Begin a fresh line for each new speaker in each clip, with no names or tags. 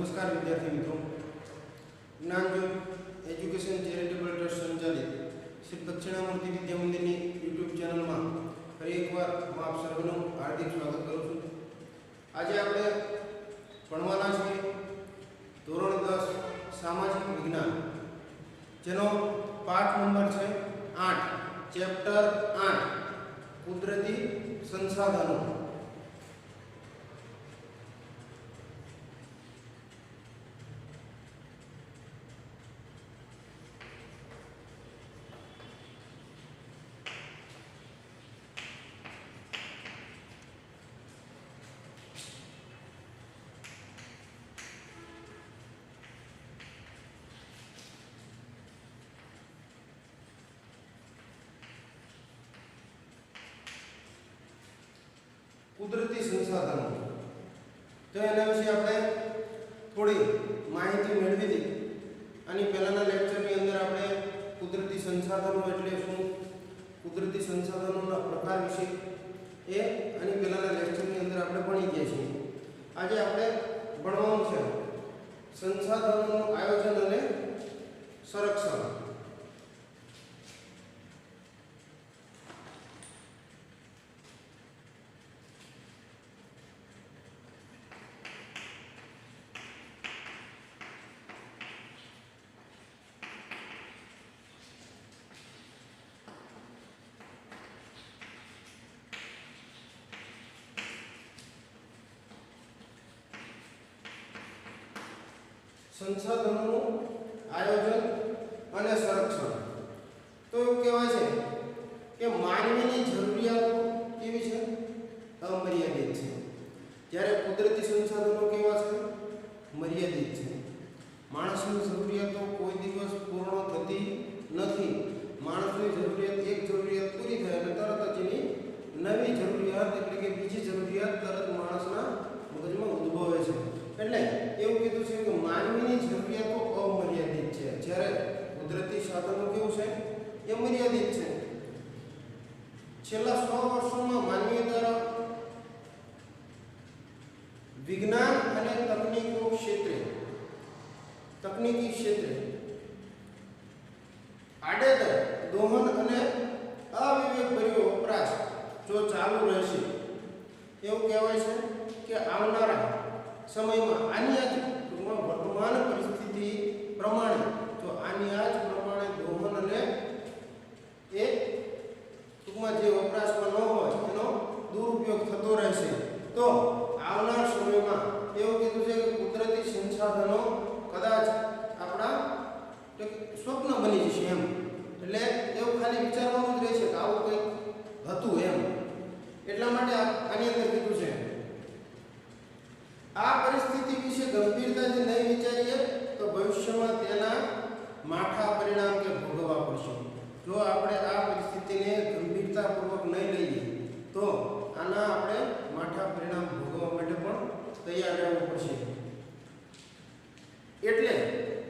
नमस्कार विद्यार्थी मित्रों, ज्ञानज्योत एज्युकेशन चेरिटेबल ट्रस्ट संचालित श्री दक्षिणामूर्ति विद्या मंदिर यूट्यूब चैनल में फरी एक बार हूँ आप सर्वનું हार्दिक स्वागत करूँ છું। આજે આપણે ભણવાના છીએ ધોરણ 10 સામાજિક વિજ્ઞાન, જેનો પાઠ નંબર છે 8, ચેપ્ટર 8 કુદરતી સંસાધનો। કુદરતી સંસાધનો તો એના વિશે આપણે થોડી માહિતી મેળવી હતી। આની પહેલાના લેક્ચરની અંદર આપણે કુદરતી સંસાધનો એટલે શું, કુદરતી સંસાધનોના પ્રકાર વિશે એ આની પહેલાના લેક્ચરની અંદર આપણે ભણી ગયા છીએ। આજે આપણે ભણવાનું છે સંસાધનોનું આયોજન અને સંરક્ષણ। સંસાધનોનું આયોજન અને સંરક્ષણ તો એવું કહેવાય છે કે માનવીની જરૂરિયાતો કેવી છે, અમર્યાદિત છે, જ્યારે કુદરતી સંસાધનો કેવા છે, મર્યાદિત છે। માણસની જરૂરિયાતો કોઈ દિવસ પૂર્ણ થતી નથી। માણસની જરૂરિયાત એક જરૂરિયાત પૂરી થાય એટલે તરત જ એની નવી જરૂરિયાત એટલે કે બીજી જરૂરિયાત તરત માણસના મગજમાં ઉદ્ભવે છે। એટલે એવું કીધું છે કે માનવીની જરૂરિયાતો અમર્યાદિત છે, જ્યારે કુદરતી સાધનો કેવું છે, એ મર્યાદિત છે। છેલ્લા 100 વર્ષોમાં માનવી દ્વારા વિજ્ઞાન અને તકનીકી ક્ષેત્રે આડેધડ દોહન અને અવિવેકભર્યો વપરાશ જો ચાલુ રહેશે, એવું કહેવાય છે કે આવનારા સમયમાં આની આજ વર્તમાન પરિસ્થિતિ પ્રમાણે જો આની આજ પ્રમાણે દોહન અને એ ટૂંકમાં જે વપરાશમાં ન હોય એનો દુરુપયોગ થતો રહેશે, તો આવનાર સમયમાં એવું કીધું છે કે કુદરતી સંસાધનો કદાચ આપણા સ્વપ્ન બની જશે એમ। એટલે એવું ખાલી વિચારવાનું જ રહેશે કે આવું કંઈક હતું એમ। એટલા માટે આની અંદર કીધું છે આ પરિસ્થિતિ વિશે ગંભીરતાથી નહીં વિચારીએ તો ભવિષ્યમાં તેના માઠા પરિણામ કે ભોગવવા પડશે। જો આપણે આ પરિસ્થિતિને ગંભીરતાપૂર્વક નહીં લઈએ તો આના આપણે માઠા પરિણામ ભોગવવા માટે પણ તૈયાર રહેવું પડશે। એટલે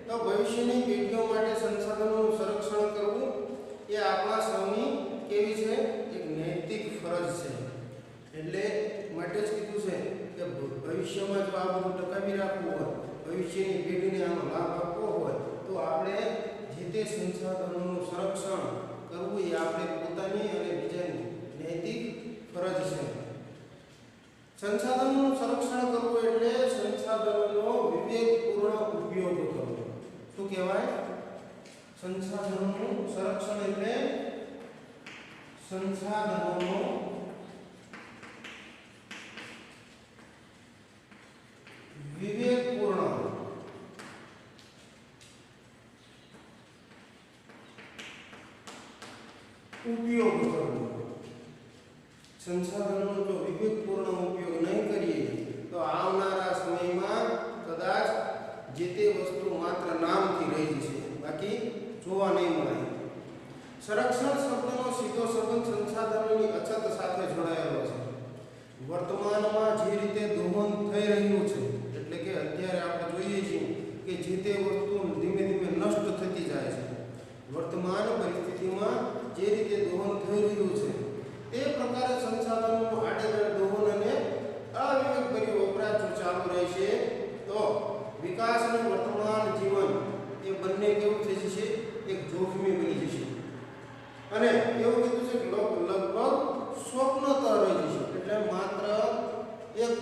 તો ભવિષ્યની પેઢીઓ માટે સંસાધનોનું સંરક્ષણ કરવું એ આપણા સૌની કેવી છે, એક નૈતિક ફરજ છે। એટલે માટે જ કીધું છે કે ભવિષ્યમાં જો આ બધું ટકાવી રાખવું હોય, ભવિષ્યની પેઢીને આનો લાભ આપવો હોય તો આપણે જે તે સંસાધનોનું સંરક્ષણ કરવું એ આપણે પોતાની અને બીજાની નૈતિક ફરજ છે। સંસાધનોનું સંરક્ષણ કરવું એટલે સંસાધનોનો વિવેકપૂર્ણ ઉપયોગ કરવો। શું કહેવાય? સંસાધનોનું સંરક્ષણ એટલે સંસાધનોનો વિવેકપૂર્ણ ઉપયોગ કરવો। સંસાધનોનો જો વિવેકપૂર્ણ ઉપયોગ નહીં કરીએ તો આવનારા સમયમાં કદાચ જે તે વસ્તુ માત્ર નામથી રહી જશે, બાકી જોવા નહીં મળે। સંરક્ષણ શબ્દનો સીધો સંબંધ સંસાધનોની અછત સાથે જોડાયેલો છે। વર્તમાનમાં જે રીતે દોહન થઈ રહ્યું છે, એટલે કે અત્યારે આપણે જોઈએ છીએ કે જે તે વસ્તુ ધીમે ધીમે નષ્ટ થતી જાય છે, વર્તમાન પરિસ્થિતિમાં જે રીતે દોહન થઈ રહ્યું છે તે પ્રકારે સંસાધનોનું આડેધડ દોહન અને અવિવેકભર્યો વપરાશ ચાલુ રહેશે તો વિકાસ અને વર્તમાન જીવન એ બંને કેવું થઈ જશે, એક જોખમી બની જશે. અને એવું કીધું છે કે લગભગ સ્વપ્નતર રહી જશે. એટલે માત્ર એક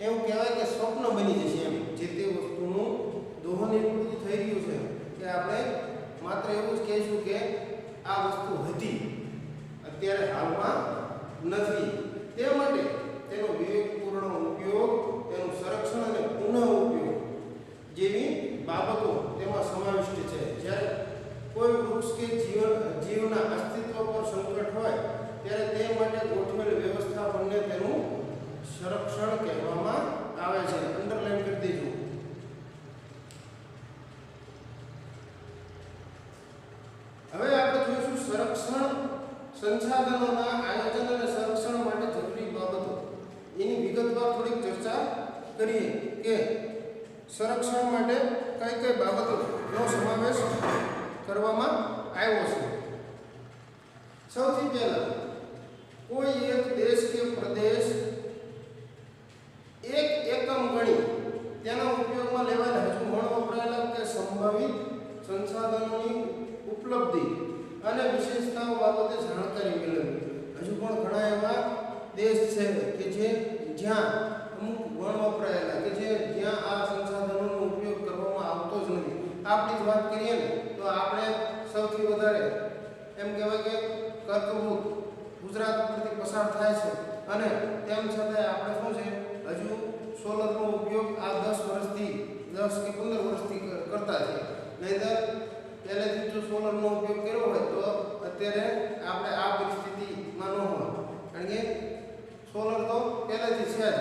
એવું કહેવાય કે સ્વપ્ન બની જશે એમ. જે તે વસ્તુનું દોહન એટલું બધું થઈ રહ્યું છે કે આપણે માત્ર એવું જ કહીશું કે આ વસ્તુ હતી, અત્યારે હાલમાં નથી. તે માટે તેનો વિવેકપૂર્ણ ઉપયોગ, તેનું સંરક્ષણ અને પુનઃ ઉપયોગ જેવી બાબતો તેમાં સમાવિષ્ટ છે. જ્યારે કોઈ વૃક્ષ કે જીવના અસ્તિત્વ પર સંકટ હોય ત્યારે તે માટે ગોઠવેલ વ્યવસ્થાપનને તેનું સંરક્ષણ કહેવામાં આવે છે. અંડરલાઈન કરી દેજો. હવે આપણે જોઈશું સંરક્ષણ, સંસાધનોના આયોજન અને સંરક્ષણ માટે જરૂરી બાબતો. એની વિગતવાર થોડીક ચર્ચા કરીએ કે સંરક્ષણ માટે કઈ કઈ બાબતોનો સમાવેશ કરવામાં આવ્યો છે. સૌથી પહેલા કોઈ એક દેશ કે પ્રદેશ એક એકમ ગણી તેના ઉપયોગમાં લેવાયેલા હજુ વપરાયેલા કે સંભવિત સંસાધનોની ઉપલબ્ધિ અને વિશેષતાઓ બાબતે જાણકારી મેળવવી. હજુ પણ ઘણા એવા દેશ છે કે જ્યાં અમુક વપરાયેલા કે જ્યાં આ સંસાધનોનો ઉપયોગ કરવામાં આવતો જ નથી. આપણી જ વાત કરીએ ને તો આપણે સૌથી વધારે એમ કહેવાય કે કર્કવૃત ગુજરાત પરથી પસાર થાય છે. અને તેમ છતાં આપણે શું છે, હજુ સોલરનો ઉપયોગ આ 10 વર્ષથી 10 કે 15 વર્ષથી કરતા છે. નહીંતર પહેલેથી જો સોલરનો ઉપયોગ કર્યો હોય તો અત્યારે આપણે આ પરિસ્થિતિમાં ન હોય. કારણ કે સોલર તો પહેલેથી છે જ,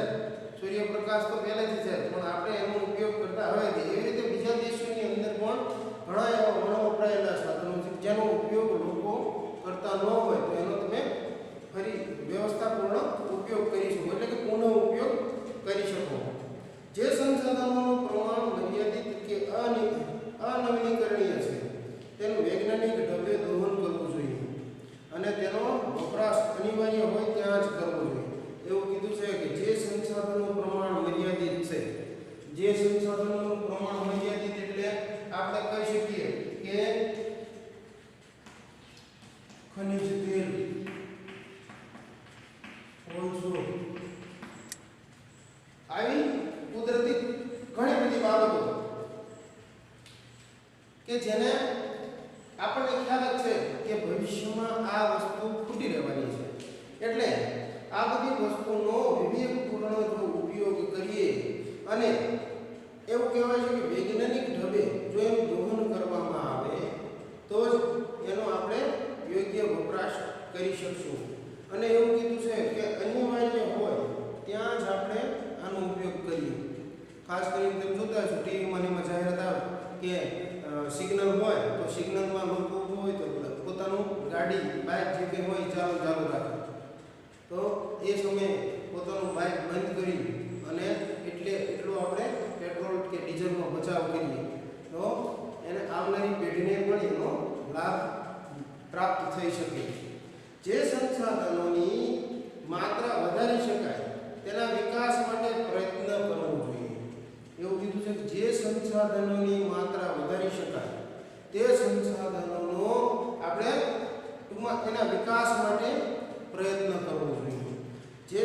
સૂર્યપ્રકાશ તો પહેલેથી છે, પણ આપણે એનો ઉપયોગ કરતા હવે એવી રીતે બીજા દેશોની અંદર પણ ઘણા એવા વપરાયેલા સાધનો છે જેનો ઉપયોગ લોકો કરતા ન હોય તો એનો તમે ફરી વ્યવસ્થાપૂર્ણ ઉપયોગ કરી શકો, એટલે કે પુનઃ ઉપયોગ કરી શકો. જે સંસાધનોનું પ્રમાણ મર્યાદિત કે અનવીનીકરણીય છે તેનું વૈજ્ઞાનિક ઢબે દોહન કરવું જોઈએ અને તેનો વપરાશ અનિવાર્ય હોય ત્યાં જ કરવો જોઈએ. એવું કીધું છે કે જે સંસાધનોનું પ્રમાણ મર્યાદિત છે, જે સંસાધનોનું પ્રમાણ મર્યાદિત એટલે આપણે કહી શકીએ કે ખનિજ તેલ, કોલસો, આવી કુદરતી ઘણી બધી બાબતો કે જેને આપણને ખ્યાલ જ છે કે ભવિષ્યમાં આ વસ્તુ ખૂટી રહેવાની છે. એટલે આ બધી વસ્તુનો વિવેકપૂર્ણ જો ઉપયોગ કરીએ અને એવું કહેવાય છે કે વૈજ્ઞાનિક ઢબે જો એનું દોહન કરવામાં આવે તો જ એનો આપણે યોગ્ય વપરાશ કરી શકશું. અને એવું કીધું છે કે અનિવાર્ય હોય ત્યાં જ આપણે આનો ઉપયોગ કરીએ. ખાસ કરીને તમે જોતા હશો ટીવીમાં એમાં જાહેરાત આવે કે સિગ્નલ હોય તો સિગ્નલમાં લોકો હોય તો પોતાનું ગાડી બાઇક જે કંઈ હોય ચાલુ રાખે, તો એ સમયે પોતાનું બાઇક બંધ કરી અને એટલો આપણે પેટ્રોલ કે ડીઝલનો બચાવ કરીએ તો એને આવનારી પેઢીને પણ એનો લાભ પ્રાપ્ત થઈ શકે. જે સંસાધનોની માત્રા વધારી શકાય તેના વિકાસ માટે પ્રયત્ન કરવો જોઈએ. એવું કીધું છે કે જે સંસાધનોની માત્રા વધારી શકાય તે સંસાધનોનો આપણે ટૂંકમાં એના વિકાસ માટે પ્રયત્ન કરવો જોઈએ. જે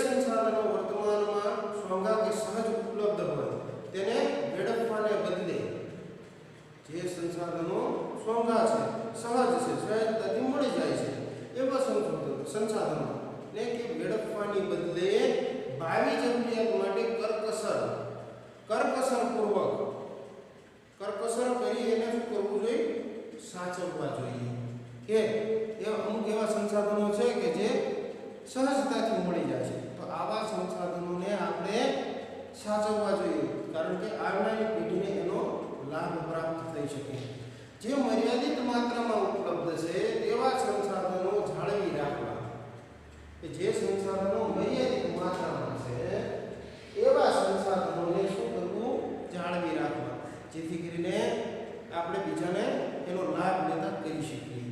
સંસાધનો વર્તમાનમાં સ્વંગા કે સહજ ઉપલબ્ધ હોય તેને વેડફવાને બદલે, જે સંસાધનો સ્વંગા છે, સહજ છે, સહજતાથી મળી જાય છે એવા સંસાધનો ને કે વેડફવાની બદલે ભાવિ જરૂરિયાત માટે કરકસર કરી એને શું કરવું જોઈએ, સાચવવા જોઈએ. કે એ અમુક એવા સંસાધનો છે કે જે સહજતાથી મળી જાય છે, તો આવા સંસાધનોને આપણે સાચવવા જોઈએ કારણ કે આવનારી પેઢીને એનો લાભ પ્રાપ્ત થઈ શકે. જે મર્યાદિત માત્રામાં ઉપલબ્ધ છે તેવા સંસાધનો જાળવી રાખવા. કે જે સંસાધનો મર્યાદિત માત્રામાં છે એવા સંસાધનોને શું કરવું, જાળવી રાખવા, જેથી કરીને આપણે બીજાને એનો લાભ લેતા કરી શકીએ.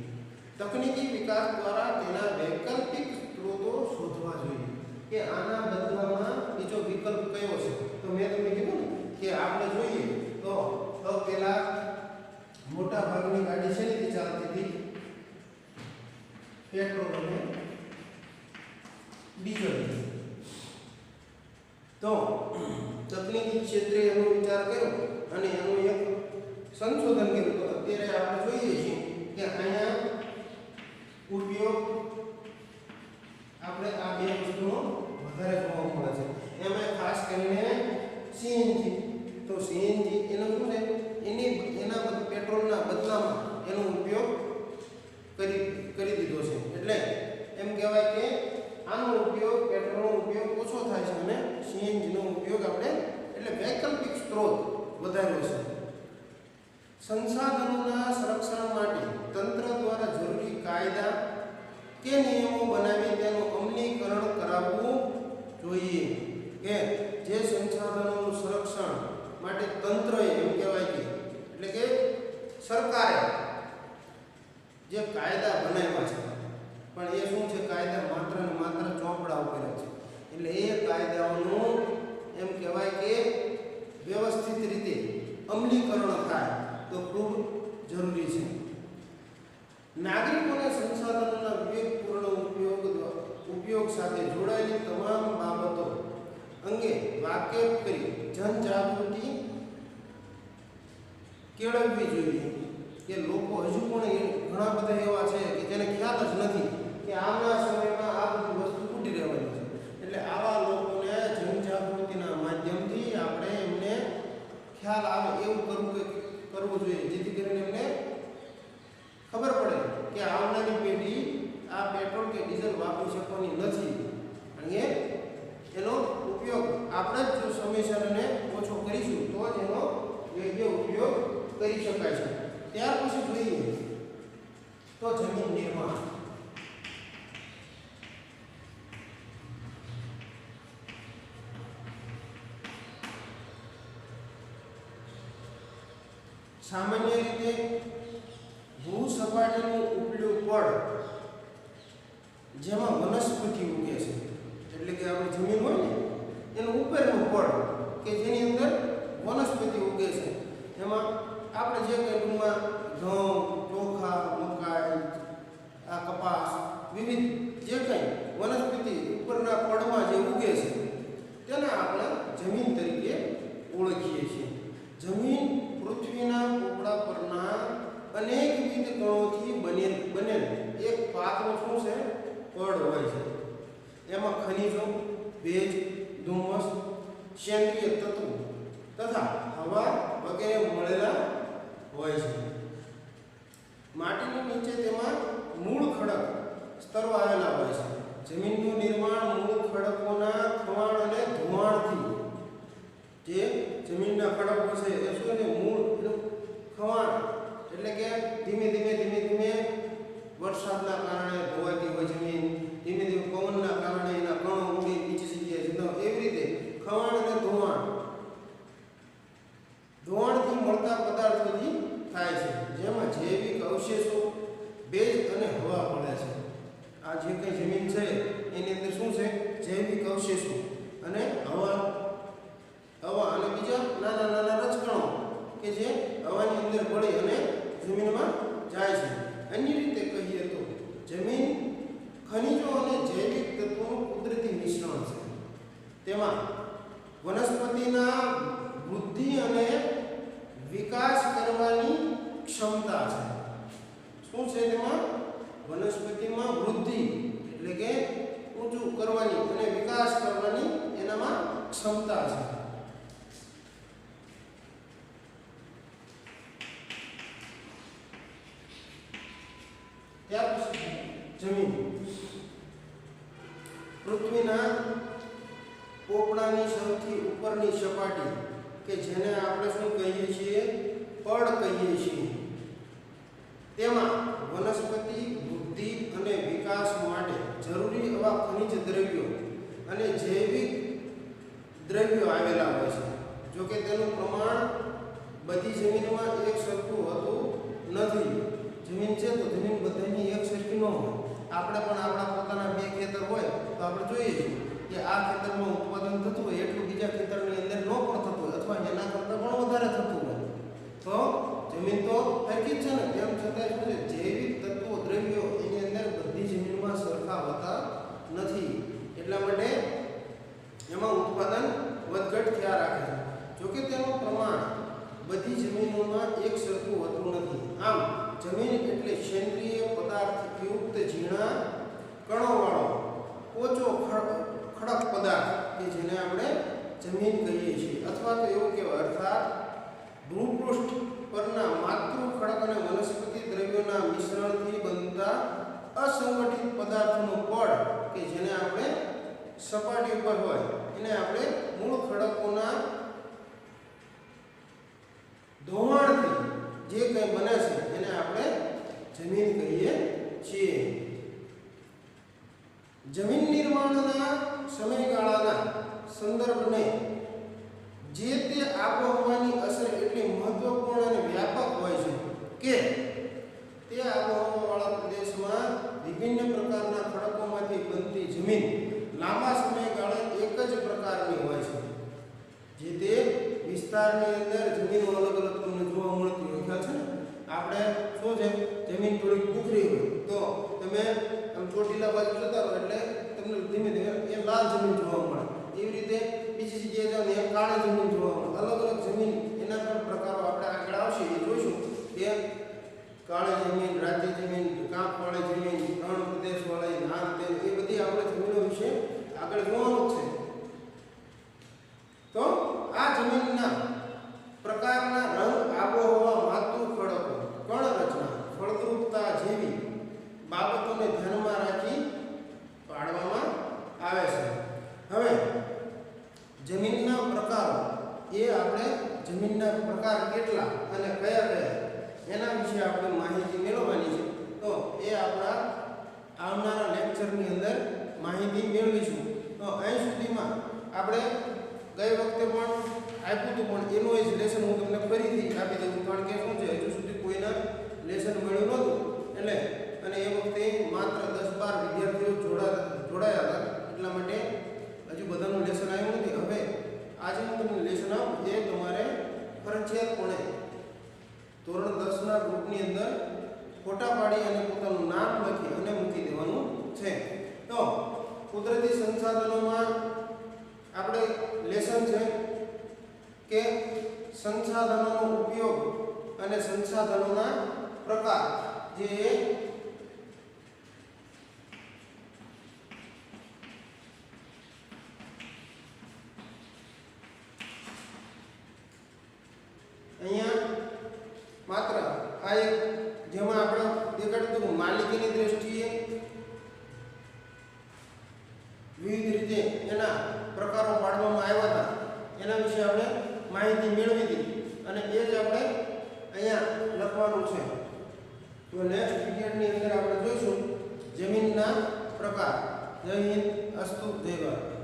તકનીકી વિકાસ દ્વારા તેના વૈકલ્પિક સ્ત્રોતો શોધવા જોઈએ કે આના બદલામાં બીજો વિકલ્પ કયો છે, તો મેં તમને કીધું ને કે આપણે જોઈએ તો પેલા મોટા ભાગની ગાડી છે ને ચાલતી હતી પેટ્રોલ અને ડીઝલ. તો તકનીકી ક્ષેત્રે એનો વિચાર કર્યો અને એનું એક સંશોધન કર્યું. તો અત્યારે આપણે જોઈએ છીએ કે અહીંયા ઉપયોગ આપણે આ બે વસ્તુનો વધારે જોવા મળે છે. એમાં ખાસ કરીને સીએનજી. તો સીએનજી એનો શું છે, એના પેટ્રોલના બદલામાં એનો ઉપયોગ કરી દીધો છે. એટલે એમ કહેવાય કે આનો ઉપયોગ પેટ્રોલનો ઉપયોગ ઓછો થાય છે અને સીએનજીનો ઉપયોગ આપણે એટલે વૈકલ્પિક સ્ત્રોત વધાર્યો છે. સંસાધનોના સંરક્ષણ માટે તંત્ર દ્વારા જરૂરી કાયદા કે નિયમો બનાવી તેનું અમલીકરણ કરાવવું જોઈએ. કે જે સંસાધનોનું સંરક્ષણ માટે તંત્રએ એમ કહેવાય કે એટલે કે સરકારે જે કાયદા બનાવ્યા છે, પણ એ શું છે, કાયદા માત્ર ને માત્ર ચોપડા ઉપર છે. એટલે એ કાયદાઓનું એમ કહેવાય કે વ્યવસ્થિત રીતે અમલીકરણ થાય તો ખૂબ જરૂરી છે. નાગરિકોને સંસાધનોના વિવેકપૂર્ણ ઉપયોગ સાથે જોડાયેલી તમામ બાબતો અંગે વાકેફ કરી જનજાગૃતિ કેળવવી જોઈએ. કે લોકો હજુ પણ ઘણા બધા એવા છે કે જેને ખ્યાલ જ નથી કે આવનાર સમયમાં આ બધી વસ્તુ તૂટી રહેવાની છે. એટલે આવા લોકોને જનજાગૃતિના માધ્યમથી આપણે એમને ખ્યાલ આવે એવું કરવું જોઈએ, જેથી કરીને એમને ખબર પડે કે આવનારી પેઢી આ પેટ્રોલ કે ડીઝલ વાપરી શકવાની નથી અને એનો ઉપયોગ આપણે જ જો સમયસર અને ઓછો કરીશું તો જ એનો યોગ્ય ઉપયોગ કરી શકાય છે. ત્યાર પછી જોઈએ તો જમીન નિર્માણ. સામાન્ય રીતે ભૂસપાટીનું ઉપલું પડ જેમાં વનસ્પતિ ઉગે છે, એટલે કે આપણી જમીન હોય ને એનું ઉપરનું પડ કે જેની અંદર વનસ્પતિ ઉગે છે, એમાં આપણે જે કંઈ ટૂંકમાં ઘઉં, ચોખા, મકાઈ, આ કપાસ, વિવિધ જે કંઈ વનસ્પતિ ઉપરના પડમાં જે ઉગે છે તેને આપણે જમીન તરીકે ઓળખીએ છીએ. જમીન પૃથ્વીના પોપડા પરના અનેકવિધ કણોથી બનેલ એક પાતળો શું છે, પડ હોય છે. એમાં ખનિજો, ભેજ, ધુમ્મસ, સેન્દ્રિય તત્વો તથા હવા વગેરે મળેલા હોય છે. માટીની નીચે તેમાં મૂળ ખડક સ્તરો આવેલા હોય છે. જમીનનું નિર્માણ મૂળ ખડકોના ખવાણ અને ધોવાણથી, જે જમીનના ખડકો છે એ શું છે, મૂળ ખવાણ એટલે કે ધીમે ધીમે વરસાદના કારણે ધોવાતી હોય જમીન, ધીમે ધીમે પવનના કારણે એના કણો ઉડી નીચે જગ્યાએ જતા, એવી રીતે ખવાણ અને ધોવાણથી મળતા પદાર્થોથી થાય છે, જેમાં જૈવિક અવશેષો, ભેજ અને હવા પડે છે. આ જે કંઈ જમીન છે એની અંદર શું છે, જૈવિક અવશેષો અને હવા અને બીજા નાના નાના રજકણો કે જે હવાની અંદર ભળી અને જમીનમાં જાય છે. અન્ય રીતે કહીએ તો જમીન ખનિજો અને જૈવિક તત્વોનું કુદરતી મિશ્રણ છે. તેમાં વનસ્પતિના વૃદ્ધિ અને વિકાસ કરવાની ક્ષમતા છે. શું છે તેમાં? વનસ્પતિમાં વૃદ્ધિ એટલે કે ઊંચું કરવાની અને વિકાસ કરવાની એનામાં ક્ષમતા છે. ત્યાર પછી જમીન પૃથ્વીના પોપડાની સૌથી ઉપરની સપાટી કે જેને આપણે શું કહીએ છીએ, પડ કહીએ છીએ, તેમાં વનસ્પતિ વૃદ્ધિ અને વિકાસ માટે જરૂરી એવા ખનિજ દ્રવ્યો અને જૈવિક દ્રવ્યો આવેલા હોય છે. જો કે તેનું પ્રમાણ બધી જમીનમાં એક સરખું હોતું નથી. જમીન છે તો જમીન બધાની એક સરખી ન હોય. આપણે પણ આપણા પોતાના બે ખેતર હોય તો આપણે જોઈએ છીએ કે આ ખેતરમાં ઉત્પાદન થતું હોય એટલું બીજા ખેતરની અંદર ન પણ થતું હોય અથવા એના કરતાં પણ વધારે થતું હોય તો જમીન તો સરખી જ છે ને, તેમ છતાં શું છે જૈવિક તત્વો દ્રવ્યો એની અંદર બધી જમીનમાં સરખા હોતા નથી. એટલા માટે એમાં ઉત્પાદન વધઘટ થયા રાખે છે. જોકે તેનું પ્રમાણ બધી જમીનોમાં એક સરખું હોતું નથી. આમ જમીન એટલે સેન્દ્રિય પદાર્થયુક્ત ઝીણા કણોવાળો પોચો ખડક પદાર્થ કે જેને આપણે જમીન કહીએ છીએ, અથવા તો એવું કહેવાય અર્થાત ભૂપૃષ્ઠ પરના માતૃ ખડક અને વનસ્પતિ દ્રવ્યોના મિશ્રણથી બનતા અસંગઠિત પદાર્થોનું પડ કે જેને આપણે સપાટી ઉપર હોય એને આપણે મૂળ ખડકોના ધોવાણથી જે કંઈ બને છે એને આપણે જમીન કહીએ છીએ. જમીન નિર્માણના સમયગાળાના સંદર્ભને જે તે આબોહવાની અસર એટલી મહત્વપૂર્ણ અને વ્યાપક હોય છે કે તે આબોહવાવાળા પ્રદેશમાં વિભિન્ન પ્રકારના ખડકોમાંથી બનતી જમીન લાંબા સમયગાળે એક જ પ્રકારની હોય છે. જે તે વિસ્તારની અંદર જમીનો અલગ અલગ તમને જોવા મળતી હોય. ખ્યાલ છે ને, આપણે શું છે જમીન થોડીક ભૂખરી હોય તો તમે આમ ચોટીલા બાજુ જતા રહો એટલે તમને ધીમે ધીમે એ લાલ જમીન જોવા મળે. એવી રીતે બીજી જગ્યાએ જાઓ ને કાળી જમીન જોવા મળે. અલગ અલગ જમીન એના પણ પ્રકારો આપણે આગળ આવશે એ જોઈશું કે કાળી જમીન, રાતી જમીન, કાંપવાળી જમીન, રણ પ્રદેશવાળી, નાન તેલ, એ બધી આપણે જમીનો વિશે આગળ જોવાનું જ છે. તો આ જમીનના પ્રકારના રંગ, આબોહવા, માતૃ ખડકો, કણ રચના, ફળદ્રુપતા જેવી બાબતોને ધ્યાનમાં રાખી પાડવામાં આવે છે. હવે જમીનના પ્રકારો એ આપણે જમીનના પ્રકાર કેટલા અને કયા કયા એના વિશે આપણે માહિતી મેળવવાની છે. તો એ આપણા આવનારા લેક્ચરની અંદર માહિતી મેળવીશું. તો અહીં સુધીમાં આપણે ગઈ વખતે પણ આપ્યું હતું, પણ એનું જ લેસન હું તમને ફરીથી આપી દઉં, કારણ કે શું છે હજુ સુધી કોઈના લેસન મળ્યું નહોતું એટલે, અને એ વખતે માત્ર 10-12 વિદ્યાર્થીઓ જોડાયા હતા, એટલા માટે હજુ બધાનું લેસન આવ્યું નથી. હવે આજે હું તમને લેસન આપું એ તમારે ફરજિયાતપણે ધોરણ 10ના ગ્રુપની અંદર ફોટા પાડી અને પોતાનું નામ લખી અને મૂકી દેવાનું છે. તો કુદરતી સંસાધનોમાં આપણે લેસન છે કે સંસાધનોનો ઉપયોગ અને સંસાધનોના પ્રકાર, જે અહીંયા માત્ર આ એક જેમાં આપણે દેખાડ્યું હતું માલિકીની દ્રષ્ટિએ વિવિધ રીતે એના પ્રકારો પાડવામાં આવ્યા હતા, એના વિશે આપણે માહિતી મેળવી હતી અને એ જ આપણે અહીંયા લખવાનું છે. તો નેક્સ્ટ પીરિયડની અંદર આપણે જોઈશું જમીનના પ્રકાર. જય હિન્દ, અસ્તુ, જય ભારત.